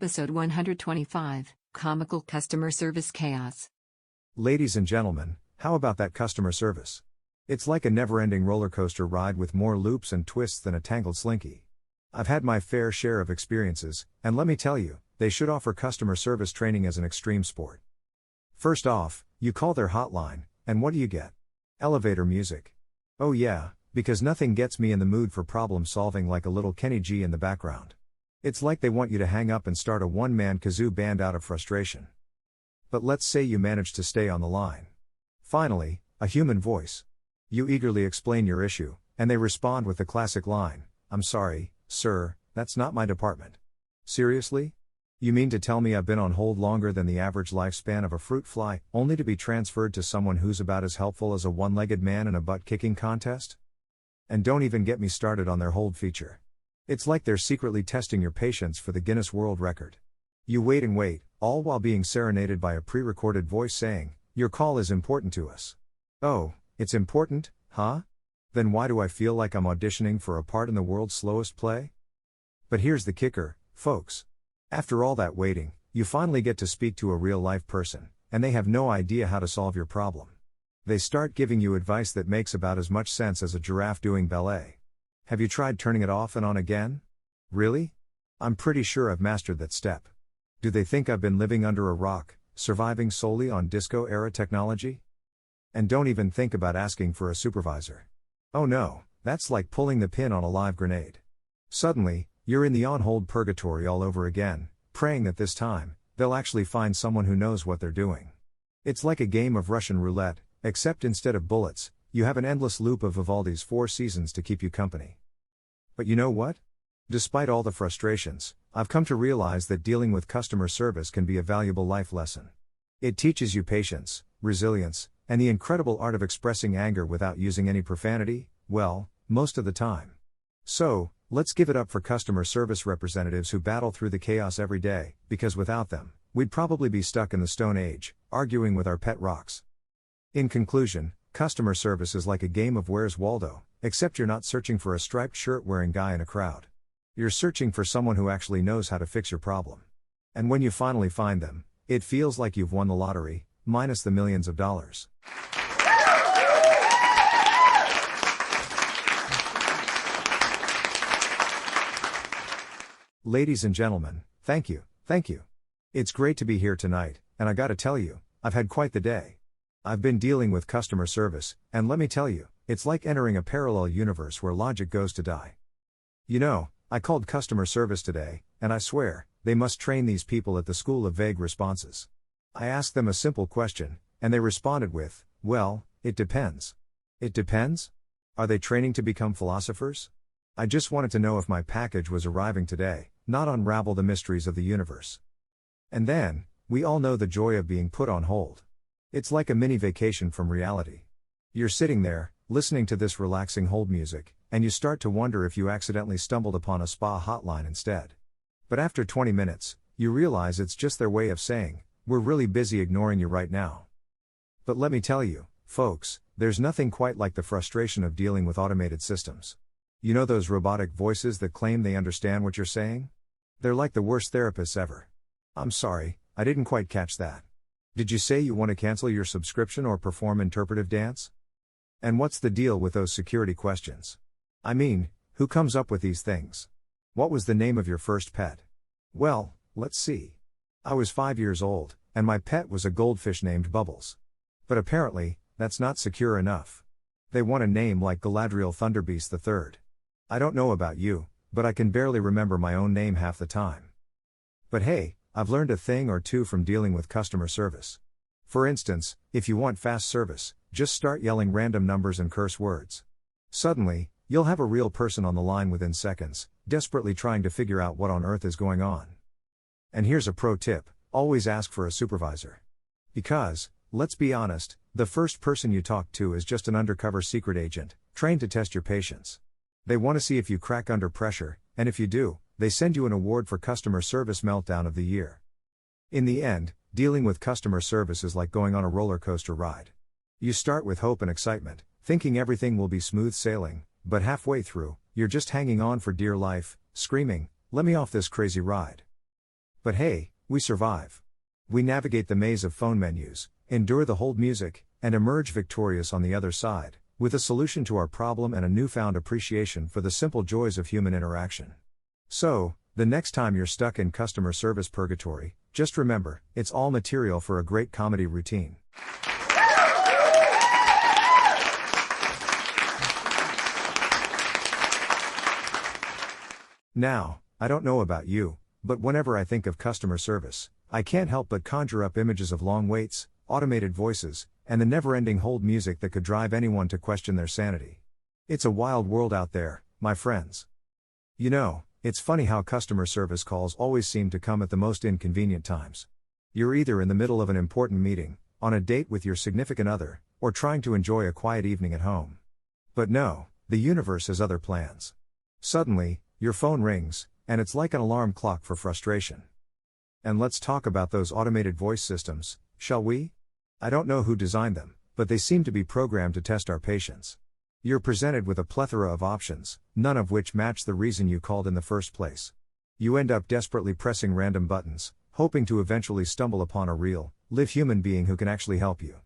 Episode 125, Comical Customer Service Chaos. Ladies and gentlemen, how about that customer service? It's like a never-ending roller coaster ride with more loops and twists than a tangled slinky. I've had my fair share of experiences, and let me tell you, they should offer customer service training as an extreme sport. First off, you call their hotline, and what do you get? Elevator music. Oh yeah, because nothing gets me in the mood for problem solving like a little Kenny G in the background. It's like they want you to hang up and start a one-man kazoo band out of frustration. But let's say you manage to stay on the line. Finally, a human voice. You eagerly explain your issue, and they respond with the classic line, "I'm sorry, sir, that's not my department." Seriously? You mean to tell me I've been on hold longer than the average lifespan of a fruit fly, only to be transferred to someone who's about as helpful as a one-legged man in a butt-kicking contest? And don't even get me started on their hold feature. It's like they're secretly testing your patience for the Guinness World Record. You wait and wait, all while being serenaded by a pre-recorded voice saying, "Your call is important to us." Oh, it's important, huh? Then why do I feel like I'm auditioning for a part in the world's slowest play? But here's the kicker, folks. After all that waiting, you finally get to speak to a real-life person, and they have no idea how to solve your problem. They start giving you advice that makes about as much sense as a giraffe doing ballet. Have you tried turning it off and on again? Really? I'm pretty sure I've mastered that step. Do they think I've been living under a rock, surviving solely on disco-era technology? And don't even think about asking for a supervisor. Oh no, that's like pulling the pin on a live grenade. Suddenly, you're in the on-hold purgatory all over again, praying that this time, they'll actually find someone who knows what they're doing. It's like a game of Russian roulette, except instead of bullets, you have an endless loop of Vivaldi's Four Seasons to keep you company. But you know what? Despite all the frustrations, I've come to realize that dealing with customer service can be a valuable life lesson. It teaches you patience, resilience, and the incredible art of expressing anger without using any profanity, well, most of the time. So, let's give it up for customer service representatives who battle through the chaos every day, because without them, we'd probably be stuck in the Stone Age, arguing with our pet rocks. In conclusion, customer service is like a game of Where's Waldo, except you're not searching for a striped shirt-wearing guy in a crowd. You're searching for someone who actually knows how to fix your problem. And when you finally find them, it feels like you've won the lottery, minus the millions of dollars. Ladies and gentlemen, thank you. It's great to be here tonight, and I gotta tell you, I've had quite the day. I've been dealing with customer service, and let me tell you, it's like entering a parallel universe where logic goes to die. You know, I called customer service today, and I swear, they must train these people at the school of vague responses. I asked them a simple question, and they responded with, "Well, it depends." It depends? Are they training to become philosophers? I just wanted to know if my package was arriving today, not unravel the mysteries of the universe. And then, we all know the joy of being put on hold. It's like a mini vacation from reality. You're sitting there, listening to this relaxing hold music, and you start to wonder if you accidentally stumbled upon a spa hotline instead. But after 20 minutes, you realize it's just their way of saying, "We're really busy ignoring you right now." But let me tell you, folks, there's nothing quite like the frustration of dealing with automated systems. You know those robotic voices that claim they understand what you're saying? They're like the worst therapists ever. "I'm sorry, I didn't quite catch that. Did you say you want to cancel your subscription or perform interpretive dance?" And what's the deal with those security questions? I mean, who comes up with these things? What was the name of your first pet? Well, let's see. I was 5 years old, and my pet was a goldfish named Bubbles. But apparently, that's not secure enough. They want a name like Galadriel Thunderbeast III. I don't know about you, but I can barely remember my own name half the time. But hey, I've learned a thing or two from dealing with customer service. For instance, if you want fast service, just start yelling random numbers and curse words. Suddenly, you'll have a real person on the line within seconds, desperately trying to figure out what on earth is going on. And here's a pro tip, always ask for a supervisor. Because, let's be honest, the first person you talk to is just an undercover secret agent, trained to test your patience. They want to see if you crack under pressure, and if you do, they send you an award for Customer Service Meltdown of the Year. In the end, dealing with customer service is like going on a roller coaster ride. You start with hope and excitement, thinking everything will be smooth sailing, but halfway through, you're just hanging on for dear life, screaming, "Let me off this crazy ride." But hey, we survive. We navigate the maze of phone menus, endure the hold music, and emerge victorious on the other side, with a solution to our problem and a newfound appreciation for the simple joys of human interaction. So, the next time you're stuck in customer service purgatory, just remember, it's all material for a great comedy routine. Now, I don't know about you, but whenever I think of customer service, I can't help but conjure up images of long waits, automated voices, and the never-ending hold music that could drive anyone to question their sanity. It's a wild world out there, my friends. You know, it's funny how customer service calls always seem to come at the most inconvenient times. You're either in the middle of an important meeting, on a date with your significant other, or trying to enjoy a quiet evening at home. But no, the universe has other plans. Suddenly, your phone rings, and it's like an alarm clock for frustration. And let's talk about those automated voice systems, shall we? I don't know who designed them, but they seem to be programmed to test our patience. You're presented with a plethora of options, none of which match the reason you called in the first place. You end up desperately pressing random buttons, hoping to eventually stumble upon a real, live human being who can actually help you.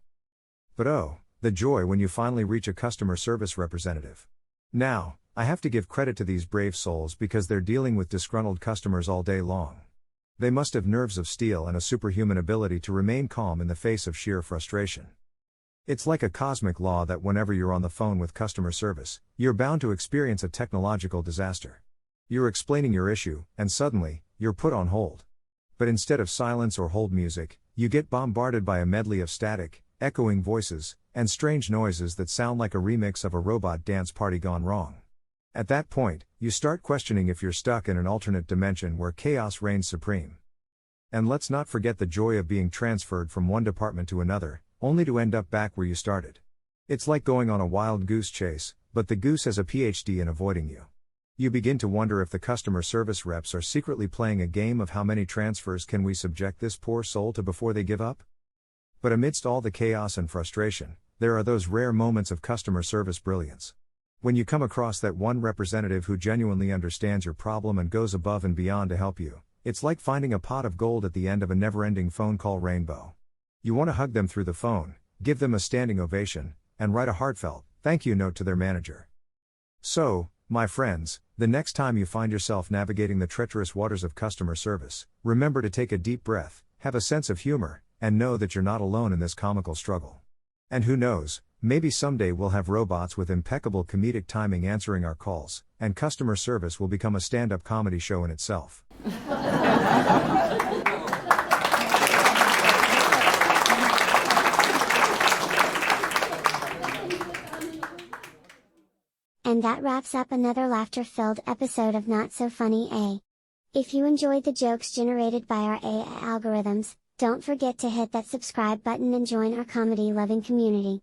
But oh, the joy when you finally reach a customer service representative. Now, I have to give credit to these brave souls because they're dealing with disgruntled customers all day long. They must have nerves of steel and a superhuman ability to remain calm in the face of sheer frustration. It's like a cosmic law that whenever you're on the phone with customer service, you're bound to experience a technological disaster. You're explaining your issue, and suddenly, you're put on hold. But instead of silence or hold music, you get bombarded by a medley of static, echoing voices, and strange noises that sound like a remix of a robot dance party gone wrong. At that point, you start questioning if you're stuck in an alternate dimension where chaos reigns supreme. And let's not forget the joy of being transferred from one department to another, only to end up back where you started. It's like going on a wild goose chase, but the goose has a PhD in avoiding you. You begin to wonder if the customer service reps are secretly playing a game of how many transfers can we subject this poor soul to before they give up? But amidst all the chaos and frustration, there are those rare moments of customer service brilliance. When you come across that one representative who genuinely understands your problem and goes above and beyond to help you, it's like finding a pot of gold at the end of a never-ending phone call rainbow. You want to hug them through the phone, give them a standing ovation, and write a heartfelt thank you note to their manager. So, my friends, the next time you find yourself navigating the treacherous waters of customer service, remember to take a deep breath, have a sense of humor, and know that you're not alone in this comical struggle. And who knows, maybe someday we'll have robots with impeccable comedic timing answering our calls, and customer service will become a stand-up comedy show in itself. And that wraps up another laughter-filled episode of Not So Funny A. If you enjoyed the jokes generated by our AI algorithms, don't forget to hit that subscribe button and join our comedy-loving community.